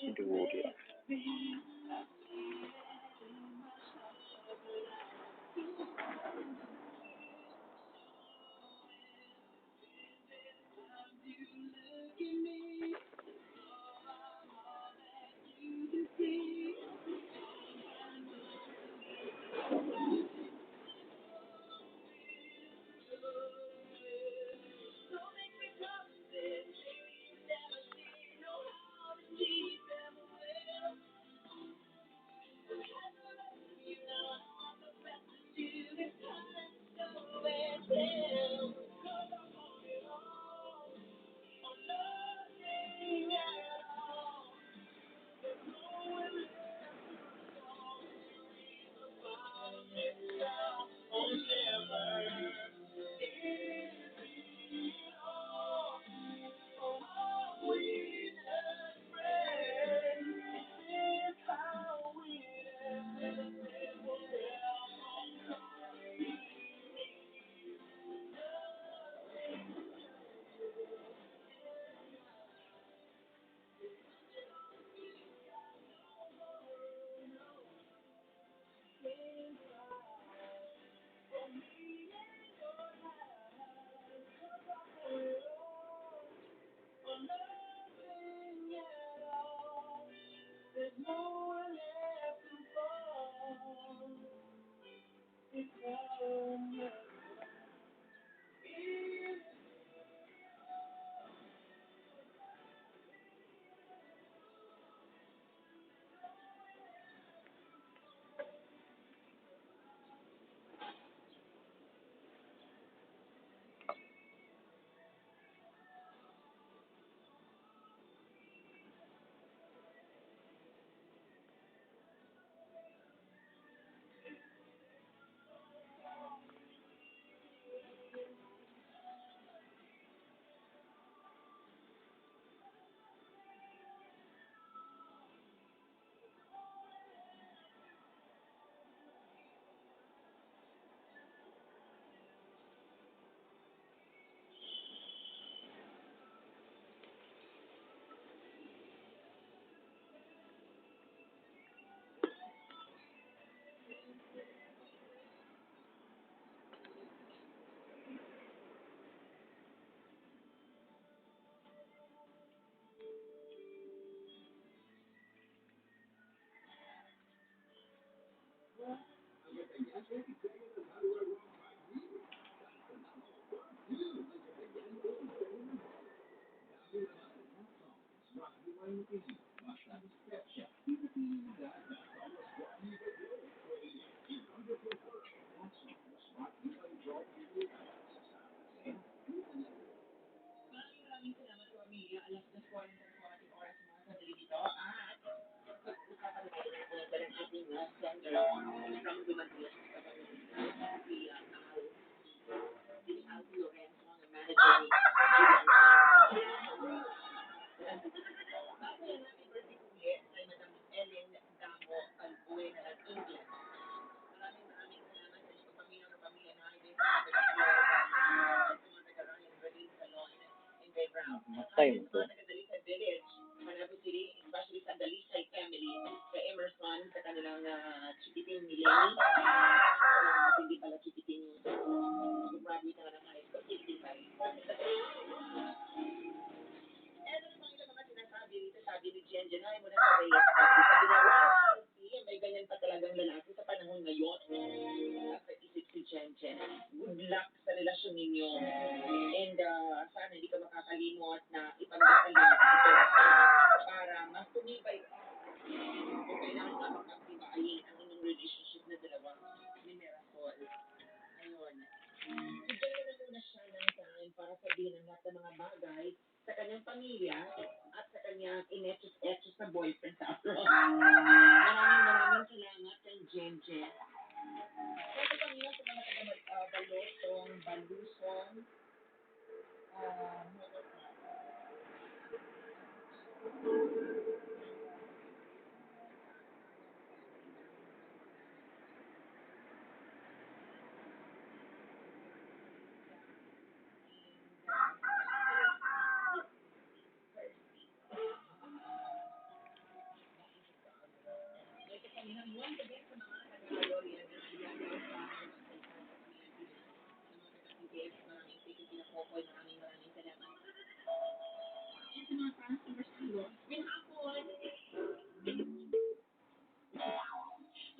Itu dia. Matay mo to.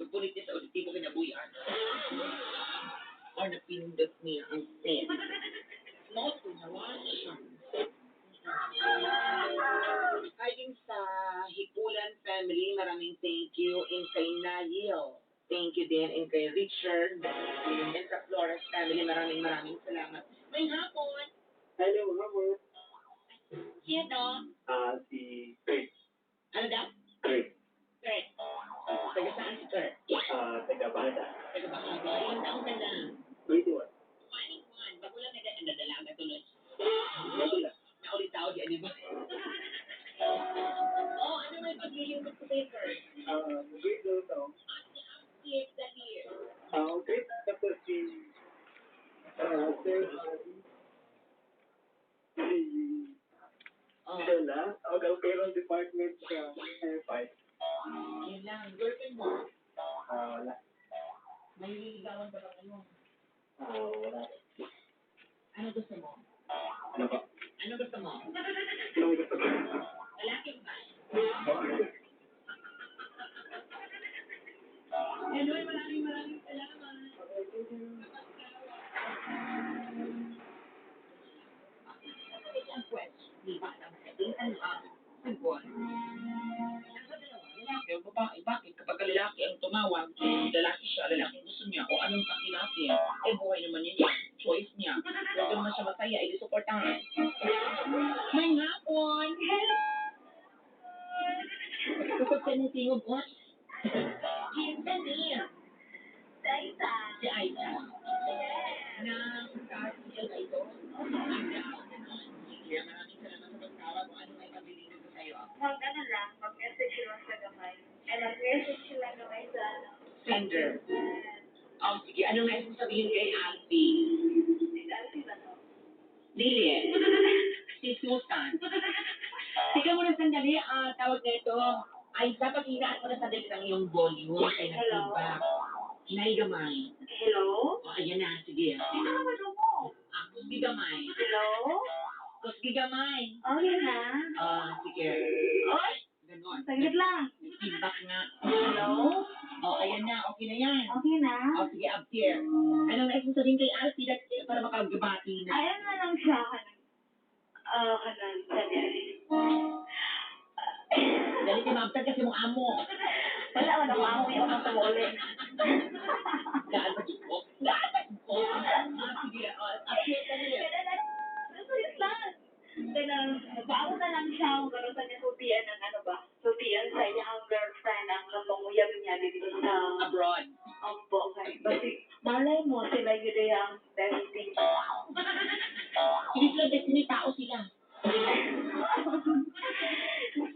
Pagpunit niya sa auditibo kinabuyan. Or napindot niya ang pen. Not to siya. Hi din sa Hipulan family, maraming thank you. And kay Nail, thank you din. And kay Richard, and sa Flores family, maraming salamat. May hapon. Hello, Robert. Sino? Si Kurt. Ano daw? Kurt. Kurt. Taga saan si Kurt? Taga-Bada. Taga Bahaga. Ilang taon ka na? 21. 21. Bago lang nadalaga tuloy. Wala. Naulit tao di ba? Oh, ano may paglilingkod sa paper? Great daw ito. Yes, that year. Okay. Tapos si Sir Stella. Ang payroll department sa F5. Yun lang. Girlfriend mo? Wala. May ligawan ba lang ano? Wala. Ano gusto mo? Ano ba? Ano gusto mo? Ano gusto ko? Lalaki ba? Hello, maraming salamat. Isang question, di ba? Simple. Lalaki o babae, bakit kapag lalaki ang tumawag, lalaki siya, lalaki ang gusto niya, o anong kakilapin, eh buhay naman yun yan, choice niya. Kung doon naman siya masaya, ay suportahan. May hapon! Kapag ka nung tingog ko, si Aita. Na kasiya na ito. Kaya maraming salamat sa pagtawag kung ano may kabilin ko sa'yo. Mag-ano lang, mag-message lang sa gamay. Mag-message lang gamay sa Sender. Oh, sige. Ano nga yung sabihin kay Alfie? Si Alfie ba to? Dili. Si Susan. Tika mo na sandali, tawag na ito. Ay, dapat hinaan mo na sandali ng iyong volume. Kaya nag-feedback. Hinay-gamay. Hello? O, ayan na. Sige. Sino ka ba mo? Kusgi-gamay. Hello? Kusgi-gamay. Okay na. Sige. Oy, Ganon. saglit lang. Feedback nga. Hello? O, ayan na. Okay na yan. Okay na? O, sige, up here. Ano na yung sabihin kay Alfie para makagabati na? Ayan na lang siya kanan, sandali. Dali si Mabtag kasi mong amo. Wala, wala ko ako yung mga tumuli. Daan ba ko? Daan ba ko? Sige, up here ka niya. Saglit lang. Bago na lang siya kung gano'n sa niya sutian ng ano ba? Sutian sa iyang girlfriend ang namanguyab niya dito sa Abroad. Ampo. Kasi malay mo sila yun yung testing. Hindi sila destiny, tao sila.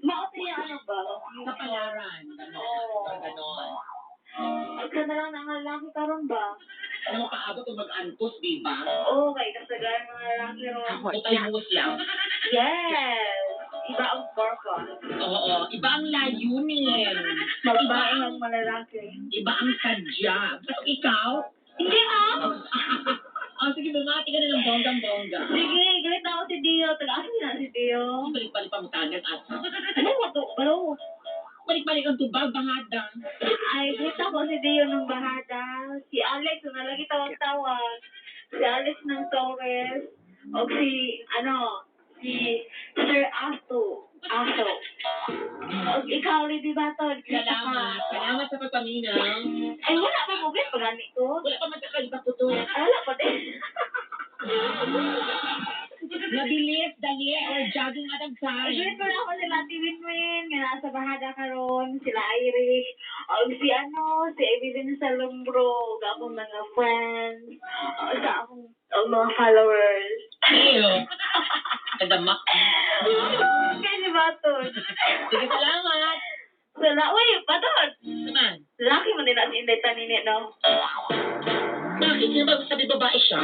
Maot niya ano ba? Kapalaran. Ganon. Oo. Ganon. Ang ganda lang ng lalaki karon ba? Ano makaabot o mag-antos, di ba? Okay, kasagaran mga lalaki ron. Utayos lang. Yes! Iba ang purpose. Oo. Iba ang layunin. Magbaing ang malalaki. Iba ang sadya. Pero ikaw? Hindi ah! Sige, bumati ka na ng bonggang-bongga. Sige, galit na ako si Dio. Taga-asin na si Dio. Balik-balik pa mo tagan asa. Ano ba to? Balo? Balik-balik ang tubag, bahada. Ay, galit ako si Dio ng bahada. Si Alex, na lagi tawag-tawag. Si Alex ng Torres. O si Sir Asto. O ikaw, Lady Baton. Salamat. Salamat sa pagpaminaw. Ay, wala pa mo, guys, pagani ko. Wala pa magkakalipa po to. Ay, wala pa din. Nabilis, dali, or jogging at ang Ay, time. galit ko na ako sila Ate Winwin, nga nasa bahada karon, sila Irish, o si Evelyn Salumbro, akong mga friends, sa akong mga followers. Ew. Kadamak. Kaya si Baton. Sige, salamat. Uy, Baton! Naman. Laki mo din natin hindi tanini, no? Bakit niya ba sabi babae siya?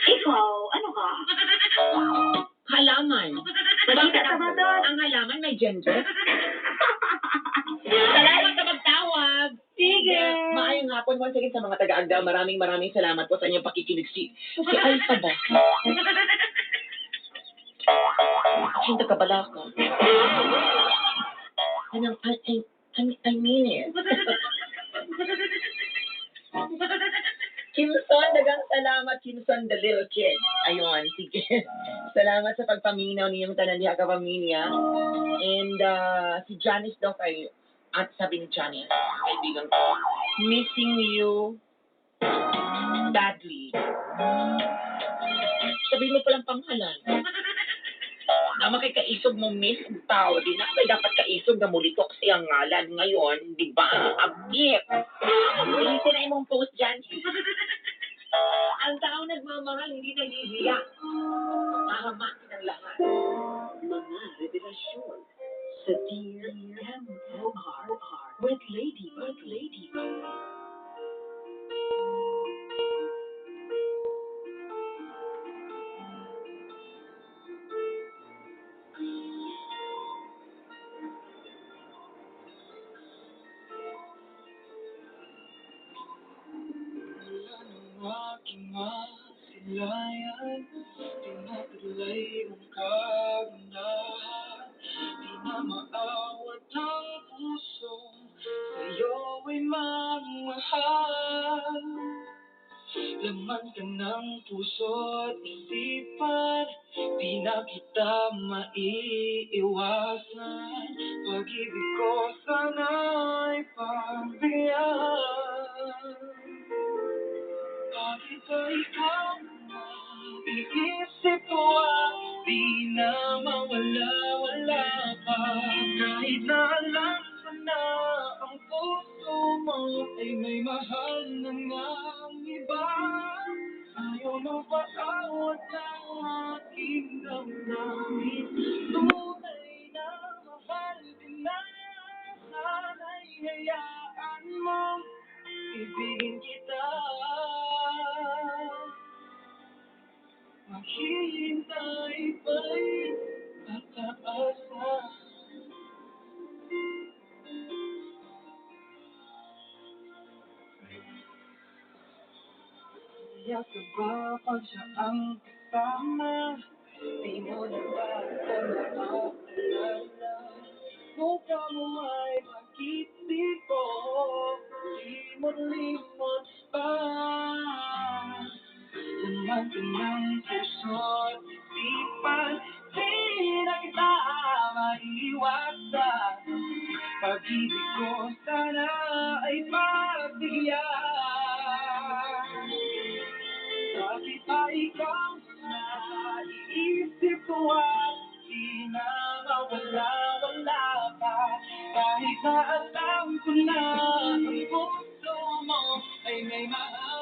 Ikaw, ano ka? Halaman. Bakit ka ba doon? Ang halaman may gender? Salamat sa pagtawag. Sige! Maayong hapon once again sa mga taga-Agdao. Maraming salamat po sa inyong pakikinig. Si Alpha ba? Siyang taga-Balaka. I mean it. Kimson, dagang salamat, Kimson the little kid. Ayun, sige. Salamat sa pagpaminaw niyong tanan diha ka pamilya. And si Janice daw kay, at sabi ni Janice, kaibigan ko, missing you badly. Sabi mo palang panghalan. Naman kay kaisog mo miss ang tao. Di na kay dapat kaisog na mulitok siyang ngalan ngayon. Di ba? Abgit. Hindi ko na imong post dyan. Ang tao nagmamahal, hindi nahihiya. Mahamakin ang lahat. Mga revelasyon sa Dear M.O.R. with Ladybug. Aking masilayan, tinatulay mong kagunahan, di na maawat ang pusong sa'yo ay magmahal. Laman ka ng puso't isipan, di na kita maiiwasan. Pag-ibig ko sana'y pagbigyan. Bakit ba ikaw ang iisip ko at di na mawala-wala pa? Kahit na alam ko na ang puso mo ay may mahal na ngang iba. Ayaw mo ba awat ng aking damdamin? Tunay na mahal ka na, sana'y hayaan mo ibigin kita. Maghihintay pa'y tataasa. Kaya sa bawat siya ang kasama, di mo na ba ako naaalala? Mukha mo ay makisip ko, di mo limot pa. Laman ka ng puso't isipan, di na kita maiiwasan. Pag-ibig ko sana ay pagbigyan. Bakit ba ikaw na iisip ko at di na mawala-wala pa? Kahit na alam ko na ang puso mo ay may mahal